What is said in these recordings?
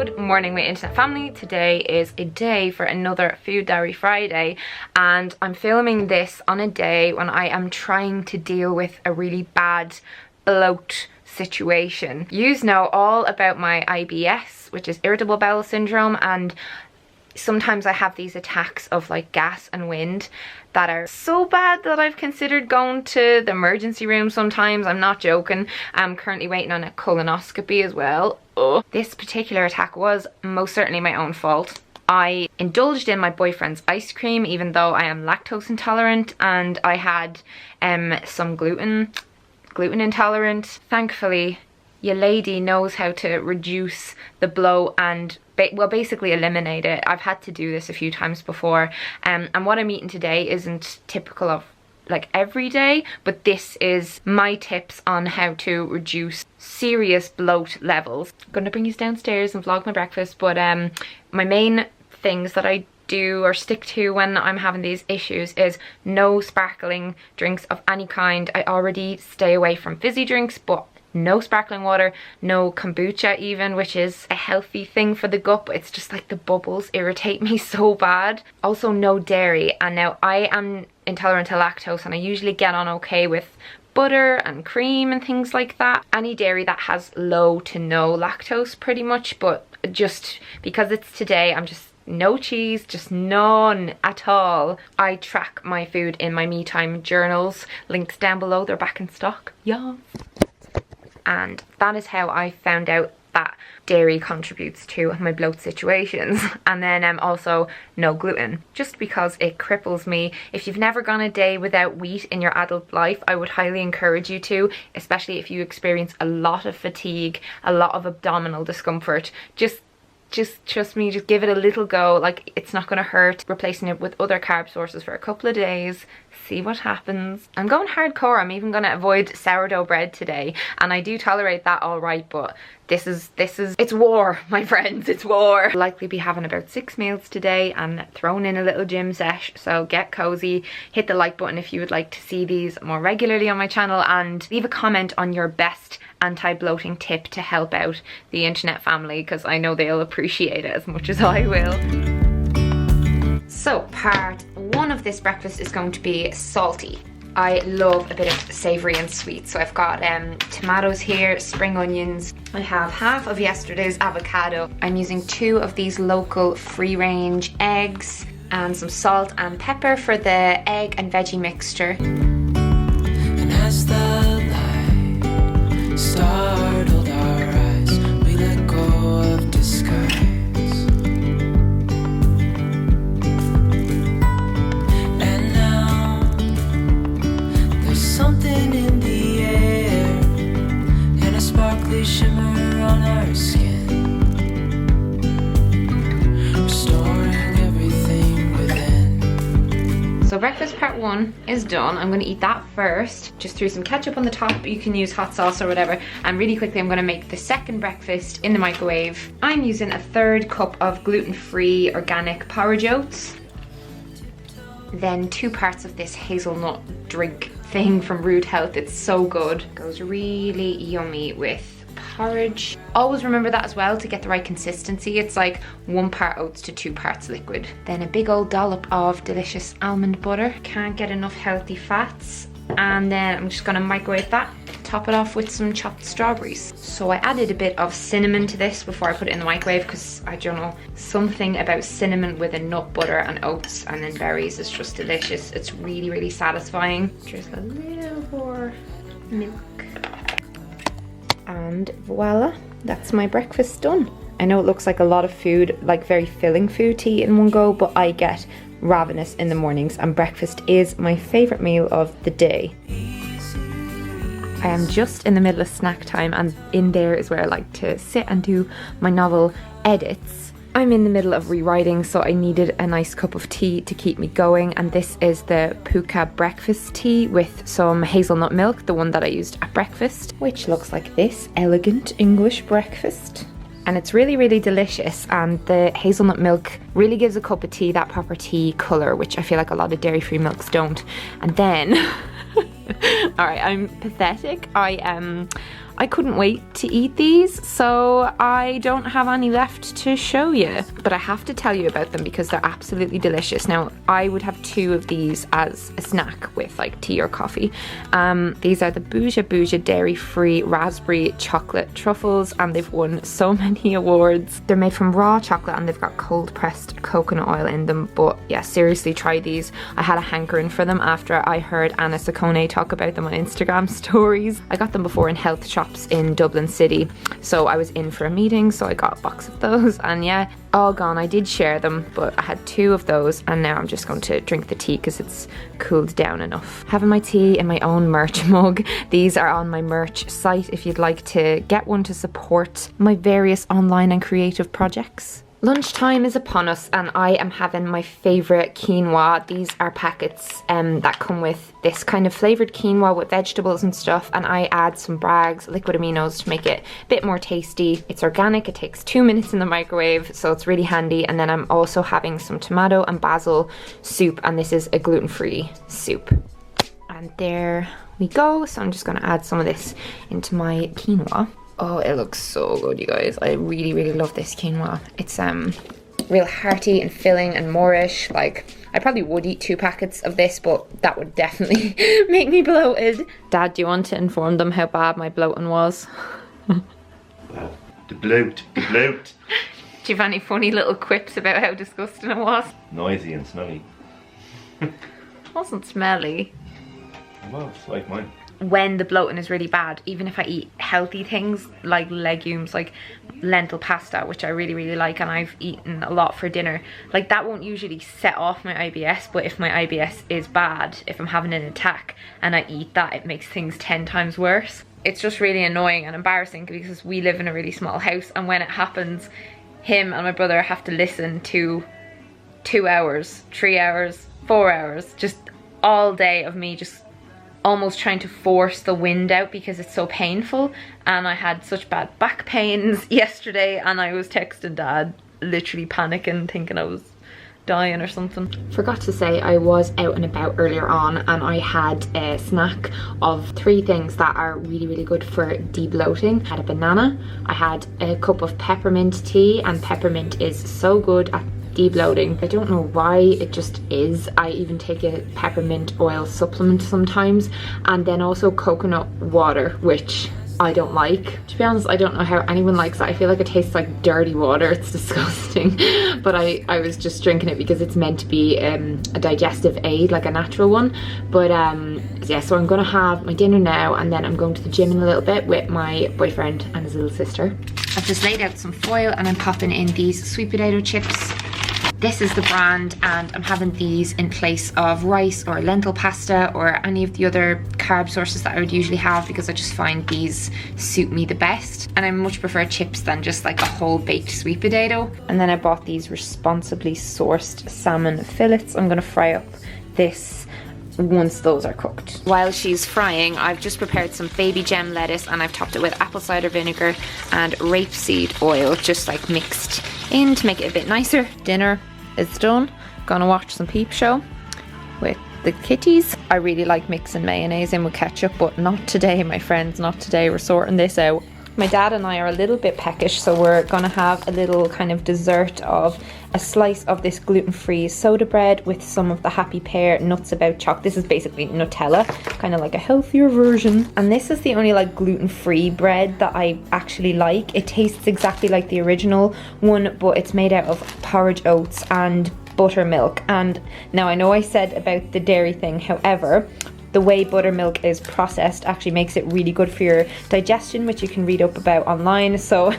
Good morning, my internet family. Today is a day for another Food Diary Friday, and I'm filming this on a day when I am trying to deal with a really bad bloat situation. Yous know all about my IBS, which is irritable bowel syndrome, and sometimes I have these attacks of like gas and wind that are so bad that I've considered going to the emergency room sometimes. I'm not joking. I'm currently waiting on a colonoscopy as well. Ugh. This particular attack was most certainly my own fault. I indulged in my boyfriend's ice cream even though I am lactose intolerant, and I had some gluten intolerant. Thankfully, your lady knows how to reduce the bloat and well, basically eliminate it. I've had to do this a few times before, and what I'm eating today isn't typical of like every day, but this is my tips on how to reduce serious bloat levels. I'm gonna bring you downstairs and vlog my breakfast, but my main things that I do or stick to when I'm having these issues is no sparkling drinks of any kind. I already stay away from fizzy drinks, but no sparkling water, no kombucha even, which is a healthy thing for the gut, but it's just like the bubbles irritate me so bad. Also no dairy, and now I am intolerant to lactose and I usually get on okay with butter and cream and things like that. Any dairy that has low to no lactose pretty much, but just because it's today, I'm just no cheese, just none at all. I track my food in my me time journals, links down below, they're back in stock. Yeah. And that is how I found out that dairy contributes to my bloat situations. And then also no gluten, just because it cripples me. If you've never gone a day without wheat in your adult life, I would highly encourage you to, especially if you experience a lot of fatigue, a lot of abdominal discomfort. Just trust me, just give it a little go. Like, it's not gonna hurt. Replacing it with other carb sources for a couple of days, see what happens. I'm going hardcore. I'm even gonna avoid sourdough bread today, and I do tolerate that all right, but this is it's war, my friends, it's war. I'll likely be having about 6 meals today and throwing in a little gym sesh, so get cozy. Hit the like button if you would like to see these more regularly on my channel, and leave a comment on your best anti-bloating tip to help out the internet family, because I know they'll appreciate it as much as I will. So part one of this breakfast is going to be salty. I love a bit of savoury and sweet, so I've got tomatoes here, spring onions. I have half of yesterday's avocado. I'm using 2 of these local free-range eggs and some salt and pepper for the egg and veggie mixture. And as the light startled our eyes, we let go of disguise. Something in the air and a sparkly shimmer on our skin, restoring everything within. So breakfast part 1 is done. I'm going to eat that first. Just threw some ketchup on the top, but you can use hot sauce or whatever. And really quickly, I'm going to make the second breakfast in the microwave. I'm using a 1/3 cup of gluten-free organic porridge oats. Then 2 parts of this hazelnut drink thing from Rude Health. It's so good. Goes really yummy with porridge. Always remember that as well to get the right consistency. It's like 1 part oats to 2 parts liquid. Then a big old dollop of delicious almond butter. Can't get enough healthy fats. And then I'm just gonna microwave that. Top it off with some chopped strawberries. So I added a bit of cinnamon to this before I put it in the microwave, because I don't know, something about cinnamon with a nut butter and oats and then berries is just delicious. It's really, really satisfying. Just a little more milk. And voila, that's my breakfast done. I know it looks like a lot of food, like very filling food to eat in one go, but I get ravenous in the mornings and breakfast is my favourite meal of the day. I am just in the middle of snack time, and in there is where I like to sit and do my novel edits. I'm in the middle of rewriting, so I needed a nice cup of tea to keep me going, and this is the Puka breakfast tea with some hazelnut milk, the one that I used at breakfast, which looks like this elegant English breakfast. And it's really, really delicious, and the hazelnut milk really gives a cup of tea that proper tea colour, which I feel like a lot of dairy-free milks don't. And then, alright, I'm pathetic. I couldn't wait to eat these, so I don't have any left to show you. But I have to tell you about them because they're absolutely delicious. Now, I would have 2 of these as a snack with like tea or coffee. These are the Boosha dairy-free raspberry chocolate truffles, and they've won so many awards. They're made from raw chocolate and they've got cold pressed coconut oil in them. But yeah, seriously, try these. I had a hankering for them after I heard Anna Saccone talk about them on Instagram stories. I got them before in health shops in Dublin City, so I was in for a meeting, so I got a box of those, and yeah, all gone. I did share them, but I had 2 of those, and now I'm just going to drink the tea because it's cooled down enough. Having my tea in my own merch mug. These are on my merch site if you'd like to get one to support my various online and creative projects. Lunchtime is upon us and I am having my favourite quinoa. These are packets that come with this kind of flavoured quinoa with vegetables and stuff, and I add some Bragg's liquid aminos to make it a bit more tasty. It's organic, it takes 2 minutes in the microwave, so it's really handy. And then I'm also having some tomato and basil soup, and this is a gluten-free soup. And there we go. So I'm just going to add some of this into my quinoa. Oh, it looks so good, you guys. I really, really love this quinoa. It's real hearty and filling and moreish. Like, I probably would eat 2 packets of this, but that would definitely make me bloated. Dad, do you want to inform them how bad my bloating was? Well, the bloat. Do you have any funny little quips about how disgusting it was? Noisy and smelly. It wasn't smelly. Well, it's like mine. When the bloating is really bad, even if I eat healthy things like legumes, like lentil pasta, which I really, really like, and I've eaten a lot for dinner, like that won't usually set off my IBS. But if my IBS is bad, if I'm having an attack and I eat that, it makes things 10 times worse. It's just really annoying and embarrassing because we live in a really small house, and when it happens, him and my brother have to listen to 2 hours, 3 hours, 4 hours, just all day of me just almost trying to force the wind out because it's so painful. And I had such bad back pains yesterday, and I was texting Dad literally panicking, thinking I was dying or something. Forgot to say, I was out and about earlier on and I had a snack of 3 things that are really, really good for de-bloating. I had a banana, I had a cup of peppermint tea, and peppermint is so good at de-bloating. I don't know why, it just is. I even take a peppermint oil supplement sometimes, and then also coconut water, which I don't like. To be honest, I don't know how anyone likes it. I feel like it tastes like dirty water. It's disgusting. But I was just drinking it because it's meant to be a digestive aid, like a natural one. But yeah, so I'm gonna have my dinner now, and then I'm going to the gym in a little bit with my boyfriend and his little sister. I've just laid out some foil and I'm popping in these sweet potato chips. This is the brand, and I'm having these in place of rice or lentil pasta or any of the other carb sources that I would usually have, because I just find these suit me the best. And I much prefer chips than just like a whole baked sweet potato. And then I bought these responsibly sourced salmon fillets. I'm gonna fry up this once those are cooked. While she's frying, I've just prepared some baby gem lettuce, and I've topped it with apple cider vinegar and rapeseed oil, just like mixed in to make it a bit nicer. Dinner is done. Gonna watch some Peep Show with the kitties. I really like mixing mayonnaise in with ketchup, but not today, my friends, not today. We're sorting this out. My dad and I are a little bit peckish, so we're gonna have a little kind of dessert of a slice of this gluten-free soda bread with some of the Happy Pear Nuts About chocolate. This is basically Nutella, kind of like a healthier version. And this is the only like gluten-free bread that I actually like. It tastes exactly like the original one, but it's made out of porridge oats and buttermilk. And now I know I said about the dairy thing, however, the way buttermilk is processed actually makes it really good for your digestion, which you can read up about online. So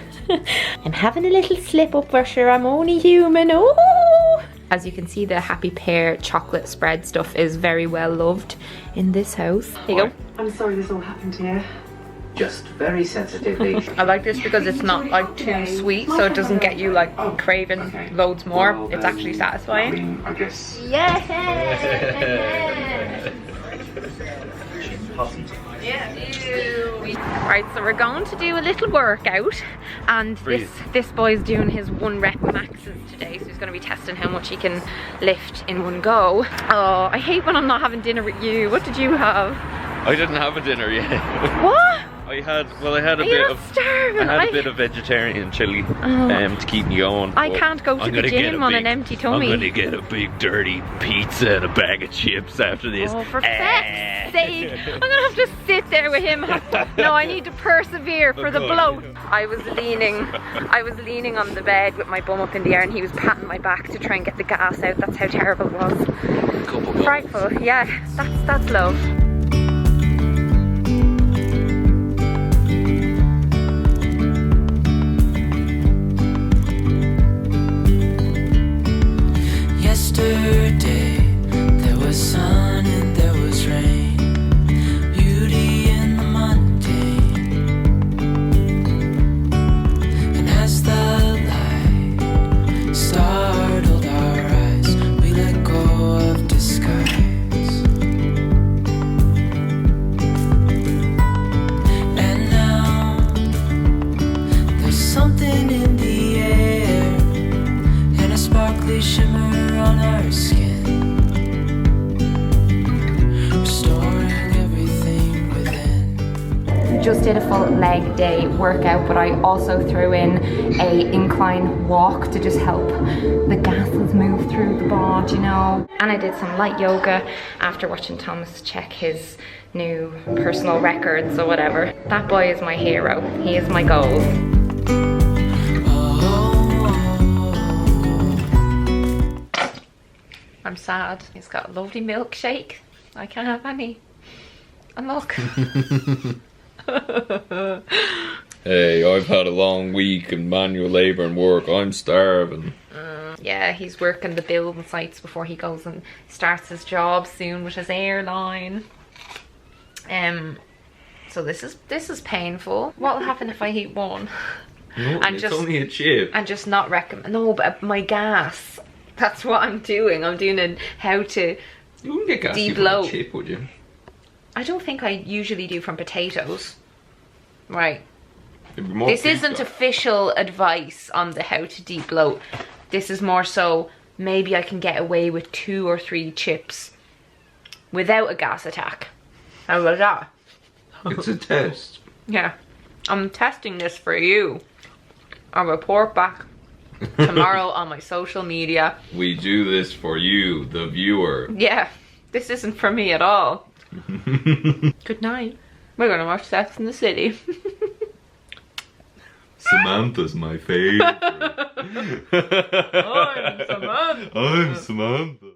I'm having a little slip up for sure. I'm only human. Oh! As you can see, the Happy Pear chocolate spread stuff is very well loved in this house. Here you go. I'm sorry this all happened here. Just very sensitively. I like this because it's not like too sweet, so it doesn't get you like craving loads more. Well, it's actually satisfying. I guess. Yeah. Right, so we're going to do a little workout, and this boy's doing his 1 rep maxes today, so he's going to be testing how much he can lift in one go. Oh, I hate when I'm not having dinner with you. What did you have? I didn't have a dinner yet. What? I had a You're not starving. I had a bit of vegetarian chili to keep me going. I can't go to the gym on an empty tummy. I'm gonna get a big dirty pizza and a bag of chips after this. Oh, for fuck's sake! I'm gonna have to sit there with him. No, I need to persevere for the bloat. I was leaning on the bed with my bum up in the air, and he was patting my back to try and get the gas out. That's how terrible it was. Frightful. Yeah, that's love. Yesterday, there was sun and there was rain, beauty in the mundane. And as the light startled our eyes, we let go of disguise. And now, there's something in the air, and a sparkly shimmer on our skin, restoring everything within. Just did a full leg day workout, but I also threw in a incline walk to just help the gases move through the bod, you know. And I did some light yoga after watching Thomas check his new personal records or whatever. That boy is my hero. He is my goal. I'm sad. He's got a lovely milkshake. I can't have any. And look. Hey, I've had a long week in manual labour and work. I'm starving. Yeah, he's working the building sites before he goes and starts his job soon with his airline. So this is painful. What will happen if I eat one? No, And it's just- only a chip. And just not recommend. No, but my gas. That's what I'm doing. I'm doing a how to. You wouldn't get gassy from Debloat. a chip, would you? I don't think I usually do from potatoes. Right. It'd be more This pizza. isn't official advice on the how to deep bloat. This is more so maybe I can get away with 2 or 3 chips without a gas attack. How about that? It's a test. Yeah. I'm testing this for you. I'll report back tomorrow on my social media. We do this for you, the viewer. Yeah, this isn't for me at all. Good night. We're gonna watch Sex in the City. Samantha's my favourite. I'm Samantha. I'm Samantha.